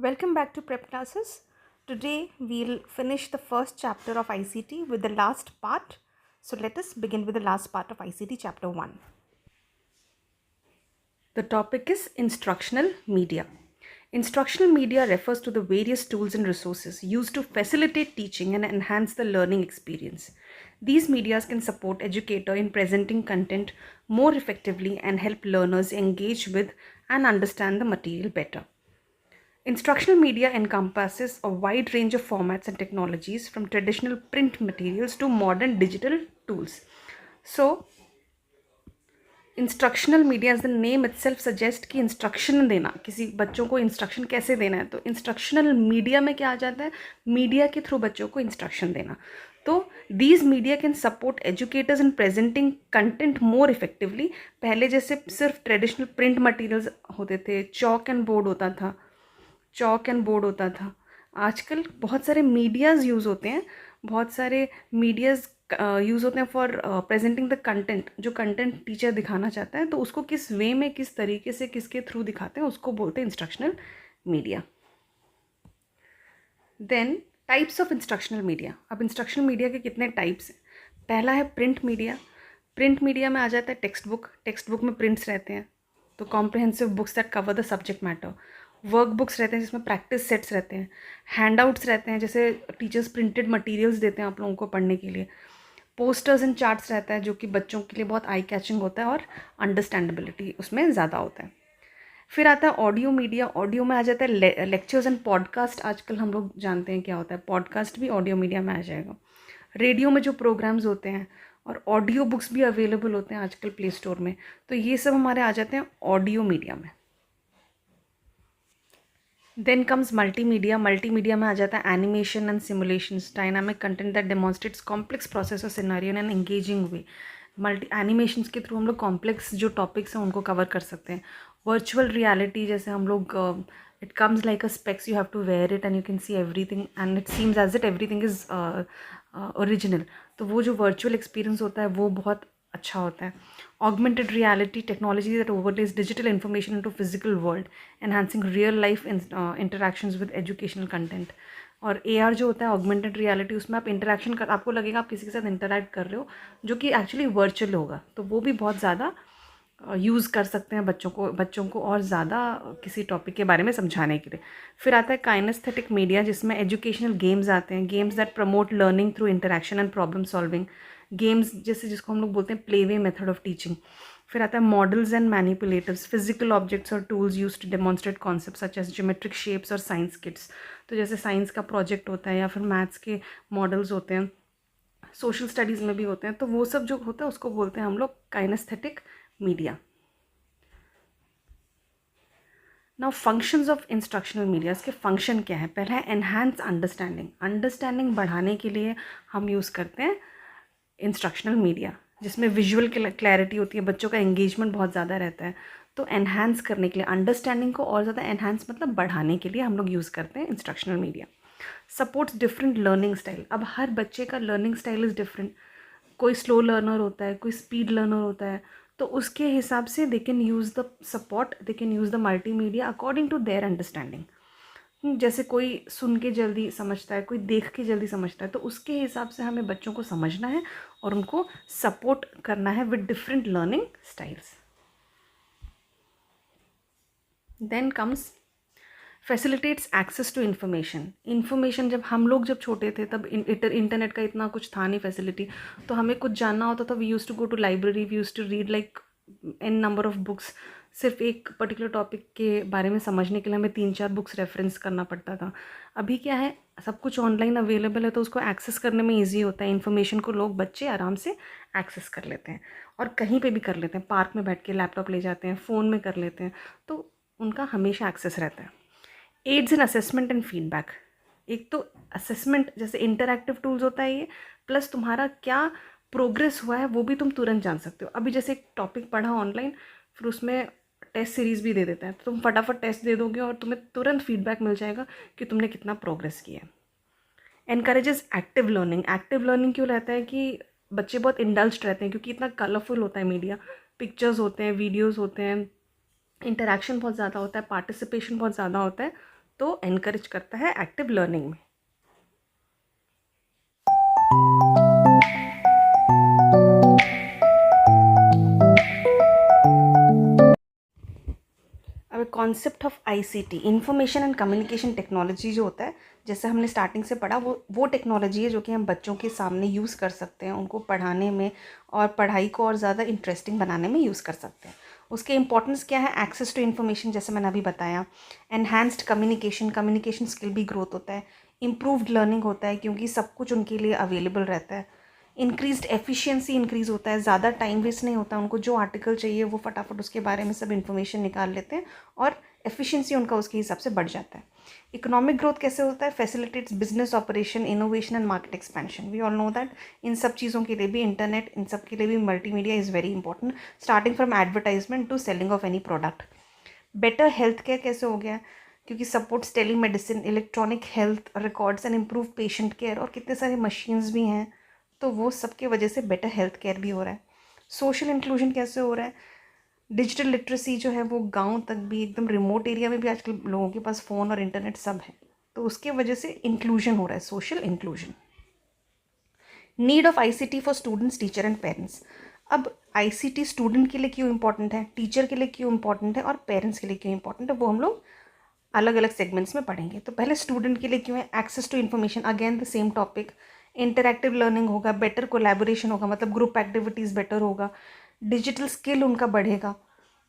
Welcome back to Prep Classes. Today we'll finish the first chapter of ICT with the last part. So let us begin with the last part of ICT chapter 1. The topic is instructional media. Instructional media refers to the various tools and resources used to facilitate teaching and enhance the learning experience. These medias can support educator in presenting content more effectively and help learners engage with and understand the material better. Instructional media encompasses a wide range of formats and technologies from traditional print materials to modern digital tools. So, instructional media as the name itself suggest कि instruction देना, किसी बच्चों को instruction कैसे देना है, तो instructional media में क्या आ जाता है, मीडिया के थ्रू बच्चों को इंस्ट्रक्शन देना. तो these media can support educators in presenting content more effectively. पहले जैसे सिर्फ ट्रेडिशनल प्रिंट मटेरियल्स होते थे, चॉक एंड बोर्ड होता था. आजकल बहुत सारे मीडियाज़ यूज़ होते हैं, बहुत सारे मीडियाज़ यूज़ होते हैं फॉर प्रेजेंटिंग द कंटेंट. जो कंटेंट टीचर दिखाना चाहता है तो उसको किस वे में, किस तरीके से, किसके थ्रू दिखाते हैं, उसको बोलते हैं instructional media. Then types of instructional media. अब इंस्ट्रक्शनल मीडिया के कितने टाइप्स हैं. पहला है प्रिंट मीडिया. प्रिंट मीडिया में आ जाता है टेक्स्ट बुक में प्रिंट्स रहते हैं, तो comprehensive books that cover the subject matter. Work books रहते हैं जिसमें प्रैक्टिस सेट्स रहते हैं. हैंडआउट्स रहते हैं, जैसे टीचर्स प्रिंटेड मटेरियल्स देते हैं आप लोगों को पढ़ने के लिए. पोस्टर्स एंड चार्ट्स रहता है जो कि बच्चों के लिए बहुत आई कैचिंग होता है और अंडरस्टैंडेबिलिटी उसमें ज़्यादा होता है. फिर आता है ऑडियो मीडिया. ऑडियो में आ जाता है लेक्चर्स एंड पॉडकास्ट. आजकल हम लोग जानते हैं क्या होता है, पॉडकास्ट भी ऑडियो मीडिया में आ जाएगा. रेडियो में जो प्रोग्राम्स होते हैं, और ऑडियो बुक्स भी अवेलेबल होते हैं आजकल प्ले स्टोर में, तो ये सब हमारे आ जाते हैं ऑडियो मीडिया में. Then comes multimedia. मल्टीमीडिया में आ जाता है animation and simulations, dynamic content that demonstrates complex process और scenario in an engaging way. Animations के थ्रू हम लोग कॉम्प्लेक्स जो टॉपिक्स हैं उनको कवर कर सकते हैं. वर्चुअल रियलिटी, जैसे हम लोग it comes like a specs, you have to wear it and you can see everything and it seems as it everything is original. तो वो जो वर्चुअल एक्सपीरियंस होता है वो बहुत अच्छा होता है. Augmented reality technology that overlays digital information into physical world, enhancing real life interactions with educational content. और AR जो होता है ऑगमेंटेड रियलिटी, उसमें आप इंटरेक्शन कर, आपको लगेगा आप किसी के साथ इंटरेक्ट कर रहे हो, जो कि एक्चुअली वर्चुअल होगा. तो वो भी बहुत ज़्यादा यूज़ कर सकते हैं बच्चों को और ज़्यादा किसी टॉपिक के बारे में समझाने के लिए. फिर आता है काइनेस्थेटिक मीडिया, जिसमें एजुकेशनल गेम्स आते हैं, games that promote learning through interaction and problem solving. Games जैसे जिसको हम लोग बोलते हैं play way method of teaching. फिर आता है models and manipulatives, physical objects और tools use to demonstrate concept such as geometric shapes और साइंस किट्स. तो जैसे साइंस का प्रोजेक्ट होता है या फिर मैथ्स के मॉडल्स होते हैं, सोशल स्टडीज़ में भी होते हैं, तो वो सब जो होता है उसको बोलते हैं हम लोग kinaesthetic media. Now functions of instructional media. इसके फंक्शन क्या है. पहला है एनहांस अंडरस्टैंडिंग. अंडरस्टैंडिंग बढ़ाने के लिए हम यूज़ करते हैं इंस्ट्रक्शनल मीडिया, जिसमें विजुअल क्लैरिटी होती है, बच्चों का एंगेजमेंट बहुत ज़्यादा रहता है. तो एनहांस करने के लिए, अंडरस्टैंडिंग को और ज़्यादा एनहांस मतलब बढ़ाने के लिए हम लोग यूज़ करते हैं instructional media. Supports different learning style. अब हर बच्चे का लर्निंग स्टाइल इज़ डिफरेंट. कोई स्लो लर्नर होता है, कोई स्पीड लर्नर होता है, तो उसके हिसाब से they can use the multimedia according to their understanding. जैसे कोई सुन के जल्दी समझता है, कोई देख के जल्दी समझता है, तो उसके हिसाब से हमें बच्चों को समझना है और उनको सपोर्ट करना है with different learning styles. Then comes facilitates access to information. जब हम लोग छोटे थे तब इंटरनेट का इतना कुछ था नहीं फैसिलिटी, तो हमें कुछ जानना होता था, we use to go to library, we use to read like an number of books. सिर्फ एक पर्टिकुलर टॉपिक के बारे में समझने के लिए हमें 3-4 बुक्स रेफरेंस करना पड़ता था. अभी क्या है, सब कुछ ऑनलाइन अवेलेबल है, तो उसको एक्सेस करने में ईजी होता है. इन्फॉर्मेशन को लोग बच्चे आराम से एक्सेस कर लेते हैं और कहीं पे भी कर लेते हैं. पार्क में बैठ के लैपटॉप ले जाते हैं, फ़ोन में कर लेते हैं, तो उनका हमेशा एक्सेस रहता है. Aids in assessment and feedback. एक तो असेसमेंट जैसे इंटरैक्टिव टूल्स होता है ये, प्लस तुम्हारा क्या प्रोग्रेस हुआ है वो भी तुम तुरंत जान सकते हो. अभी जैसे एक टॉपिक पढ़ा ऑनलाइन, फिर उसमें टेस्ट सीरीज़ भी दे देता है, तो तुम फटाफट टेस्ट दे दोगे और तुम्हें तुरंत फीडबैक मिल जाएगा कि तुमने कितना प्रोग्रेस किया है. Encourages active learning. Active learning क्यों रहता है कि बच्चे बहुत इंडल्ज्ड रहते हैं, क्योंकि इतना कलरफुल होता है मीडिया, पिक्चर्स होते हैं, वीडियोज़ होते हैं, इंटरेक्शन बहुत ज़्यादा होता है, पार्टिसिपेशन बहुत ज़्यादा होता है, तो एनकरेज करता है एक्टिव लर्निंग में। अब concept of ICT, information and communication technology जो होता है, जैसे हमने स्टार्टिंग से पढ़ा, वो टेक्नोलॉजी है जो कि हम बच्चों के सामने यूज़ कर सकते हैं, उनको पढ़ाने में और पढ़ाई को और ज़्यादा इंटरेस्टिंग बनाने में यूज़ कर सकते हैं। उसके इंपॉर्टेंस क्या है? एक्सेस टू इन्फॉर्मेशन, जैसे मैंने अभी बताया। एनहांस्ड कम्युनिकेशन, कम्युनिकेशन स्किल भी ग्रोथ होता है। इम्प्रूव्ड लर्निंग होता है क्योंकि सब कुछ उनके लिए अवेलेबल रहता है। इंक्रीज्ड एफिशिएंसी इंक्रीज़ होता है, ज़्यादा टाइम वेस्ट नहीं होता, उनको जो आर्टिकल चाहिए वो फटाफट उसके बारे में सब इन्फॉर्मेशन निकाल लेते हैं और एफिशिएंसी उनका उसके हिसाब से बढ़ जाता है। इकोनॉमिक ग्रोथ कैसे होता है? Facilitates business operation, innovation and market expansion. We all know that इन सब चीज़ों के लिए भी इंटरनेट, इन सब के लिए भी multimedia is very important, starting from advertisement to selling of any product. Better health care कैसे हो गया? क्योंकि supports telemedicine, electronic health records and improve patient care, और कितने सारे मशीन्स भी हैं, तो वो सबके वजह से बेटर हेल्थ केयर भी हो रहा है। सोशल इंक्लूजन कैसे हो रहा है? डिजिटल लिटरेसी जो है वो गांव तक भी, एकदम रिमोट एरिया में भी आजकल लोगों के पास फ़ोन और इंटरनेट सब है, तो उसके वजह से इंक्लूजन हो रहा है, social inclusion. Need of ICT for students, teacher and parents. अब आईसीटी स्टूडेंट के लिए क्यों इंपॉर्टेंट है, टीचर के लिए क्यों इंपॉर्टेंट है और पेरेंट्स के लिए क्यों इंपॉर्टेंट है, वो हम लोग अलग अलग सेगमेंट्स में पढ़ेंगे। तो पहले स्टूडेंट के लिए क्यों है? Access to information, again the same topic. Interactive learning होगा, बेटर कोलैबोरेशन होगा, मतलब ग्रुप एक्टिविटीज़ बेटर होगा, डिजिटल स्किल उनका बढ़ेगा,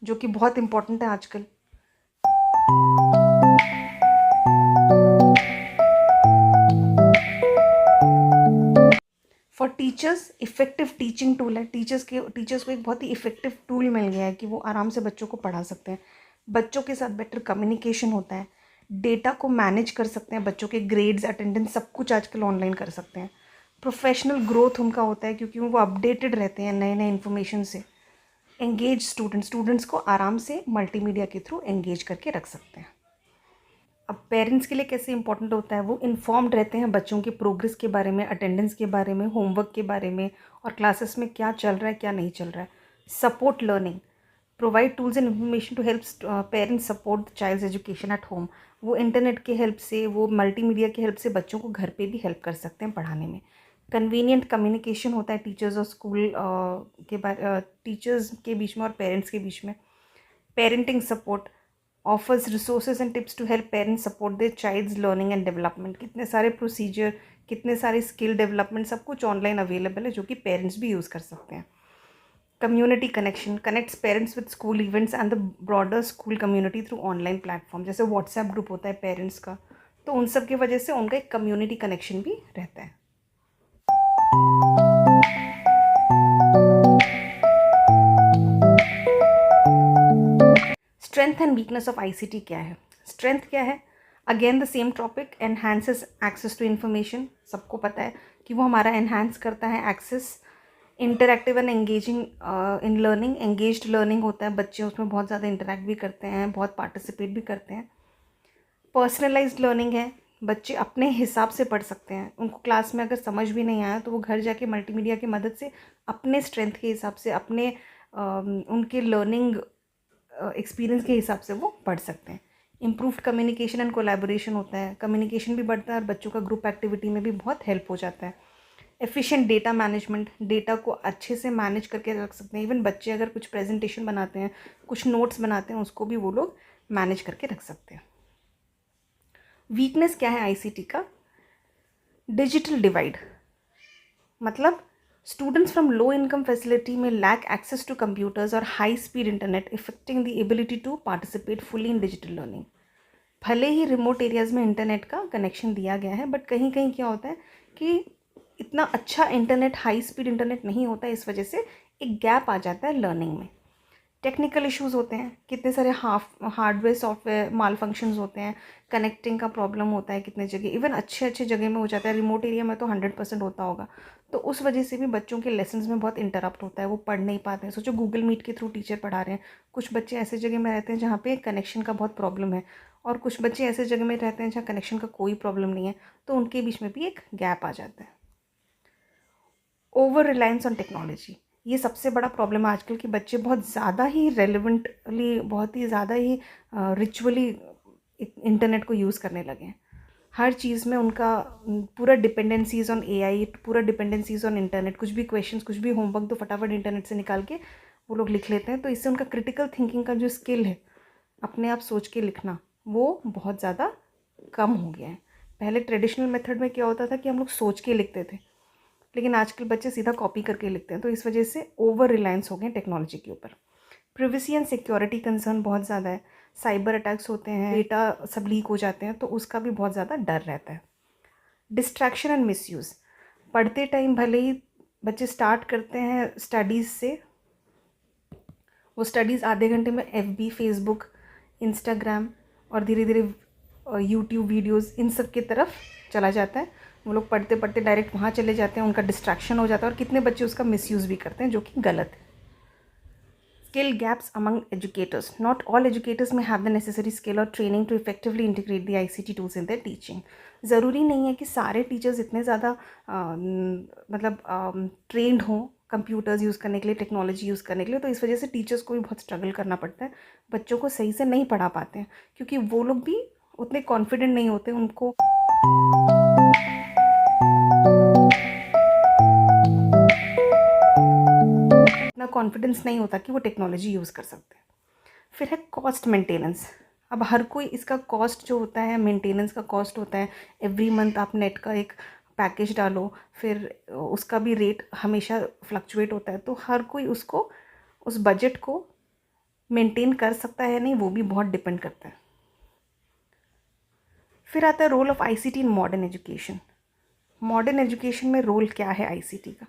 जो कि बहुत इंपॉर्टेंट है आजकल। For teachers, effective teaching tool है। टीचर्स को एक बहुत ही इफेक्टिव टूल मिल गया है कि वो आराम से बच्चों को पढ़ा सकते हैं, बच्चों के साथ बेटर कम्युनिकेशन होता है, डेटा को मैनेज कर सकते हैं, बच्चों के ग्रेड्स, अटेंडेंस, सब कुछ आजकल ऑनलाइन कर सकते हैं। प्रोफेशनल ग्रोथ उनका होता है क्योंकि वो अपडेटेड रहते हैं नए नए इन्फॉर्मेशन से। एंगेज स्टूडेंट्स को आराम से मल्टीमीडिया के थ्रू एंगेज करके रख सकते हैं। अब पेरेंट्स के लिए कैसे इंपॉर्टेंट होता है? वो इन्फॉर्म्ड रहते हैं बच्चों के प्रोग्रेस के बारे में, अटेंडेंस के बारे में, होमवर्क के बारे में, और क्लासेस में क्या चल रहा है क्या नहीं चल रहा है। Support learning, provide tools and information to help parents support the child's education at home. वो इंटरनेट के हेल्प से, वो मल्टीमीडिया की हेल्प से बच्चों को घर पे भी हेल्प कर सकते हैं पढ़ाने में। कन्वीनियंट कम्युनिकेशन होता है टीचर्स और स्कूल के बारे, टीचर्स के बीच में और पेरेंट्स के बीच में। Parenting support offers resources and tips to help parents support their child's learning and development. कितने सारे प्रोसीजर, कितने सारे स्किल डेवलपमेंट, सब कुछ ऑनलाइन अवेलेबल है जो कि पेरेंट्स भी यूज़ कर सकते हैं। Community connection connects parents with school events and the broader school community through online platform. जैसे व्हाट्सएप ग्रुप होता है पेरेंट्स का, तो उन सब की वजह से उनका एक कम्युनिटी कनेक्शन भी रहता है। Strength and weakness of ICT क्या है? स्ट्रेंथ क्या है? Again the same topic, enhances access to information. सबको पता है कि वो हमारा एनहांस करता है access. Interactive and engaging in learning, engaged learning होता है, बच्चे उसमें बहुत ज़्यादा इंटरैक्ट भी करते हैं, बहुत पार्टिसिपेट भी करते हैं। पर्सनलाइज्ड लर्निंग है, बच्चे अपने हिसाब से पढ़ सकते हैं, उनको क्लास में अगर समझ भी नहीं आया तो वो घर जाके मल्टीमीडिया की मदद से अपने स्ट्रेंथ के हिसाब से, अपने उनके लर्निंग एक्सपीरियंस के हिसाब से वो पढ़ सकते हैं। इम्प्रूव्ड कम्युनिकेशन एंड कोलैबोरेशन होता है, कम्युनिकेशन भी बढ़ता है और बच्चों का ग्रुप एक्टिविटी में भी बहुत हेल्प हो जाता है। एफिशिएंट डेटा मैनेजमेंट, डेटा को अच्छे से मैनेज करके रख सकते हैं। इवन बच्चे अगर कुछ प्रेजेंटेशन बनाते हैं, कुछ नोट्स बनाते हैं, उसको भी वो लोग मैनेज करके रख सकते हैं। वीकनेस क्या है आईसीटी का? डिजिटल डिवाइड, मतलब students from low income facility में लैक एक्सेस टू कंप्यूटर्स और high speed internet, affecting the ability to participate fully in digital learning. भले ही रिमोट एरियाज़ में इंटरनेट का कनेक्शन दिया गया है, बट कहीं कहीं क्या होता है कि इतना अच्छा इंटरनेट, हाई स्पीड इंटरनेट नहीं होता है, इस वजह से एक गैप आ जाता है लर्निंग में। टेक्निकल इश्यूज़ होते हैं, कितने सारे हार्डवेयर सॉफ्टवेयर माल फंक्शंस होते हैं, कनेक्टिंग का प्रॉब्लम होता है कितने जगह, इवन अच्छे अच्छे जगह में हो जाता है, रिमोट एरिया में तो 100% होता होगा। तो उस वजह से भी बच्चों के लेसन्स में बहुत इंटरप्ट होता है, वो पढ़ नहीं पाते हैं। सोचो गूगल मीट के थ्रू टीचर पढ़ा रहे हैं, कुछ बच्चे ऐसे जगह में रहते हैं जहाँ पे कनेक्शन का बहुत प्रॉब्लम है, और कुछ बच्चे ऐसे जगह में रहते हैं जहाँ कनेक्शन का कोई प्रॉब्लम नहीं है, तो उनके बीच में भी एक गैप आ जाता है। ओवर रिलायंस ऑन टेक्नोलॉजी, ये सबसे बड़ा प्रॉब्लम है आजकल कि बच्चे बहुत ज़्यादा ही रेलिवेंटली, बहुत ही ज़्यादा ही रिचुअली इंटरनेट को यूज़ करने लगे हैं। हर चीज़ में उनका पूरा डिपेंडेंसीज ऑन एआई, पूरा डिपेंडेंसीज ऑन इंटरनेट। कुछ भी क्वेश्चंस, कुछ भी होमवर्क तो फटाफट इंटरनेट से निकाल के वो लोग लिख लेते हैं। तो इससे उनका क्रिटिकल थिंकिंग का जो स्किल है, अपने आप सोच के लिखना, वो बहुत ज़्यादा कम हो गया है। पहले ट्रेडिशनल मेथड में क्या होता था कि हम लोग सोच के लिखते थे, लेकिन आजकल बच्चे सीधा कॉपी करके लिखते हैं। तो इस वजह से ओवर रिलायंस हो गए टेक्नोलॉजी के ऊपर। प्रिवेसी एंड सिक्योरिटी कंसर्न बहुत ज़्यादा है। साइबर अटैक्स होते हैं, डेटा सब लीक हो जाते हैं, तो उसका भी बहुत ज़्यादा डर रहता है। Distraction and misuse. पढ़ते टाइम भले ही बच्चे स्टार्ट करते हैं स्टडीज़ से, वो स्टडीज़ आधे घंटे में FB, फेसबुक, इंस्टाग्राम और धीरे धीरे यूट्यूब वीडियोस, इन सब की तरफ चला जाता है। वो लोग पढ़ते पढ़ते डायरेक्ट वहाँ चले जाते हैं, उनका डिस्ट्रैक्शन हो जाता है और कितने बच्चे उसका मिसयूज़ भी करते हैं, जो कि गलत है। Skill gaps among educators. Not all educators may have the necessary skill or training to effectively integrate the ICT tools in their teaching. ज़रूरी नहीं है कि सारे टीचर्स इतने ज़्यादा मतलब ट्रेंड हों कंप्यूटर्स यूज़ करने के लिए, टेक्नोलॉजी यूज़ करने के लिए। तो इस वजह से टीचर्स को भी बहुत स्ट्रगल करना पड़ता है, बच्चों को सही से नहीं पढ़ा पाते हैं, क्योंकि वो लोग भी उतने कॉन्फिडेंट नहीं होते, उनको इतना कॉन्फिडेंस नहीं होता कि वो टेक्नोलॉजी यूज़ कर सकते हैं। फिर है कॉस्ट मेंटेनेंस। अब हर कोई इसका कॉस्ट जो होता है, मेंटेनेंस का कॉस्ट होता है। एवरी मंथ आप नेट का एक पैकेज डालो, फिर उसका भी रेट हमेशा फ्लक्चुएट होता है। तो हर कोई उसको, उस बजट को मेंटेन कर सकता है नहीं, वो भी बहुत डिपेंड करता है। फिर आता है role of ICT in modern education. Modern education में रोल क्या है ICT का?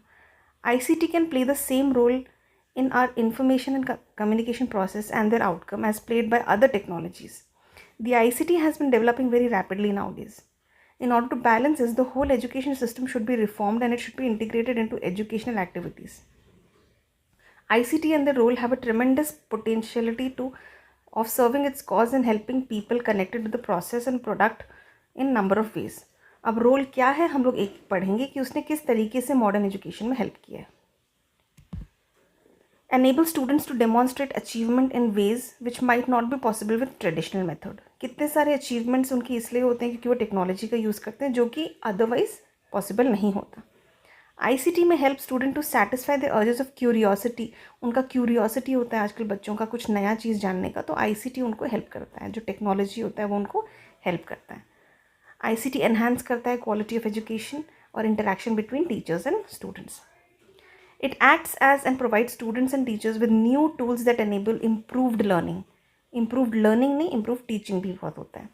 ICT can play the same role in our information and communication process and their outcome as played by other technologies. The ICT has been developing very rapidly nowadays. In order to balance this, the whole education system should be reformed and it should be integrated into educational activities. ICT and their role have a tremendous potentiality of serving its cause and helping people connected to the process and product in number of ways. अब role क्या है, हम लोग एक पढ़ेंगे कि उसने किस तरीके से मॉडर्न एजुकेशन में हेल्प किया है। Enable students to demonstrate achievement in ways which might not be possible with traditional method. कितने सारे अचीवमेंट्स उनके इसलिए होते हैं क्योंकि वो टेक्नोलॉजी का यूज़ करते हैं, जो कि अदरवाइज पॉसिबल नहीं होता। ICT में help student to satisfy the urges of curiosity. उनका क्यूरियोसिटी होता है आजकल बच्चों का कुछ नया चीज़ जानने का, तो ICT उनको हेल्प करता है। जो टेक्नोलॉजी होता है वो उनको हेल्प करता है। ICT एनहांस करता है क्वालिटी ऑफ एजुकेशन और interaction between teachers and students. It acts as and provides students and teachers with new tools that enable improved learning. Improved learning नहीं, improved teaching भी बहुत होता है.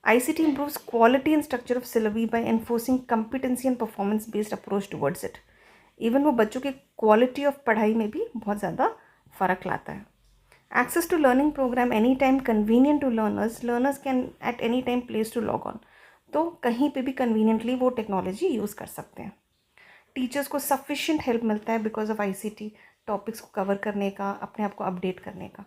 ICT improves quality and structure of syllabi by enforcing competency and performance based approach towards it. Even वो बच्चों की quality of पढ़ाई में भी बहुत ज़्यादा फ़र्क लाता है. Access to learning program anytime convenient to learners. Learners can at any time place to log on. तो कहीं पे भी conveniently वो टेक्नोलॉजी यूज़ कर सकते हैं. टीचर्स को सफिशिएंट हेल्प मिलता है बिकॉज ऑफ ICT, टॉपिक्स को कवर करने का, अपने आप को अपडेट करने का.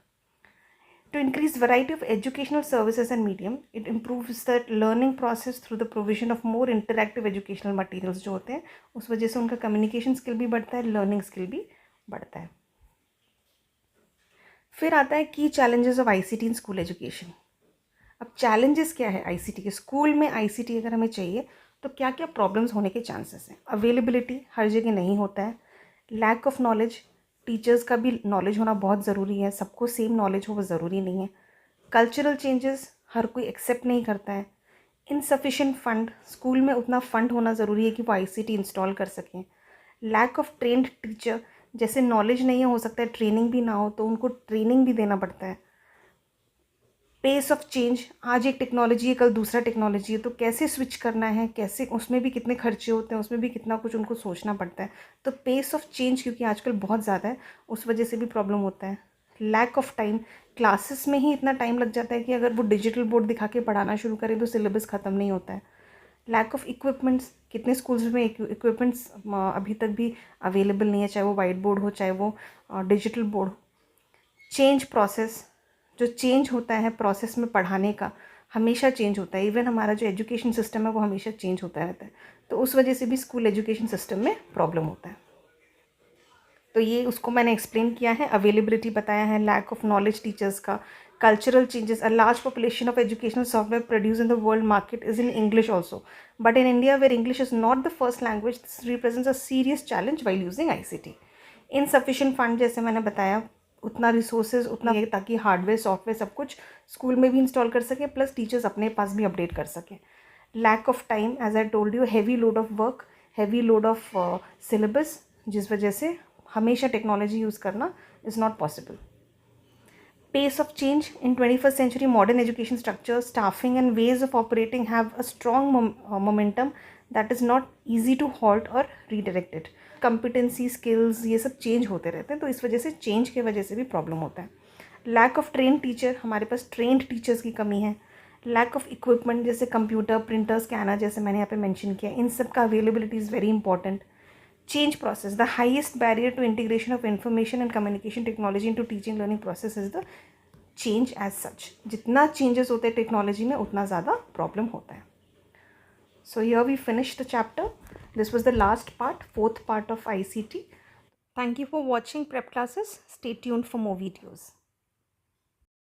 To increase variety of educational services and medium, it improves the learning process through the provision of more interactive educational materials जो होते हैं, उस वजह से उनका कम्युनिकेशन स्किल भी बढ़ता है, लर्निंग स्किल भी बढ़ता है. फिर आता है की challenges of ICT in school education. अब चैलेंजेस क्या है ICT के? स्कूल में ICT अगर हमें चाहिए तो क्या क्या प्रॉब्लम्स होने के चांसेस हैं? अवेलेबिलिटी हर जगह नहीं होता है. लैक ऑफ नॉलेज, टीचर्स का भी नॉलेज होना बहुत ज़रूरी है, सबको सेम नॉलेज हो वो ज़रूरी नहीं है. कल्चरल चेंजेस हर कोई एक्सेप्ट नहीं करता है. इनसफिशिएंट फंड, स्कूल में उतना फंड होना ज़रूरी है कि वो ICT इंस्टॉल कर सकें. लैक ऑफ ट्रेंड टीचर, जैसे नॉलेज नहीं हो सकता है, ट्रेनिंग भी ना हो तो उनको ट्रेनिंग भी देना पड़ता है. पेस ऑफ चेंज, आज एक टेक्नोलॉजी है कल दूसरा टेक्नोलॉजी है, तो कैसे स्विच करना है, कैसे, उसमें भी कितने खर्चे होते हैं, उसमें भी कितना कुछ उनको सोचना पड़ता है. तो पेस ऑफ चेंज क्योंकि आजकल बहुत ज़्यादा है, उस वजह से भी प्रॉब्लम होता है. लैक ऑफ टाइम, क्लासेस में ही इतना टाइम लग जाता है कि अगर वो डिजिटल बोर्ड दिखा के पढ़ाना शुरू करें तो सिलेबस ख़त्म नहीं होता है. लैक ऑफ इक्विपमेंट्स, कितने स्कूल्स में इक्विपमेंट्स अभी तक भी अवेलेबल नहीं है, चाहे वो वाइट बोर्ड हो चाहे वो डिजिटल बोर्ड. चेंज प्रोसेस, जो चेंज होता है प्रोसेस में पढ़ाने का, हमेशा चेंज होता है. इवन हमारा जो एजुकेशन सिस्टम है वो हमेशा चेंज होता रहता है, तो उस वजह से भी स्कूल एजुकेशन सिस्टम में प्रॉब्लम होता है. तो ये उसको मैंने एक्सप्लेन किया है. अवेलेबिलिटी बताया है, लैक ऑफ नॉलेज टीचर्स का, Cultural changes. A large population of educational software produced in the world market is in English also. But in India, where English is not the first language, this represents a serious challenge while using ICT. Insufficient fund, जैसे मैंने बताया, उतना resources उतना ताकि hardware software सब कुछ school में भी इंस्टॉल कर सके, प्लस टीचर्स अपने पास भी अपडेट कर सकें. Lack of time, as I told you, heavy load of work, heavy load of syllabus, जिस वजह से हमेशा टेक्नोलॉजी यूज़ करना is not possible. Pace of change in 21st century modern education structures, staffing and ways of operating have a strong momentum that is not easy to halt or redirected. Competency, skills, ये सब change होते रहते हैं, तो इस वजह से change की वजह से भी प्रॉब्लम होता है. लैक ऑफ ट्रेन टीचर, हमारे पास ट्रेंड टीचर्स की कमी है. लैक ऑफ इक्विपमेंट जैसे कंप्यूटर, प्रिंटर, स्कैनर, जैसे मैंने यहाँ पे मेंशन किया, इन सब का availability is very important. Change process. The highest barrier to integration of information and communication technology into teaching learning process is the change as such. जितना changes होते हैं टेक्नोलॉजी में उतना ज़्यादा प्रॉब्लम होता है. So here we finished the chapter. This was the last part, fourth part of ICT. Thank you for watching Prep Classes. Stay tuned for more videos.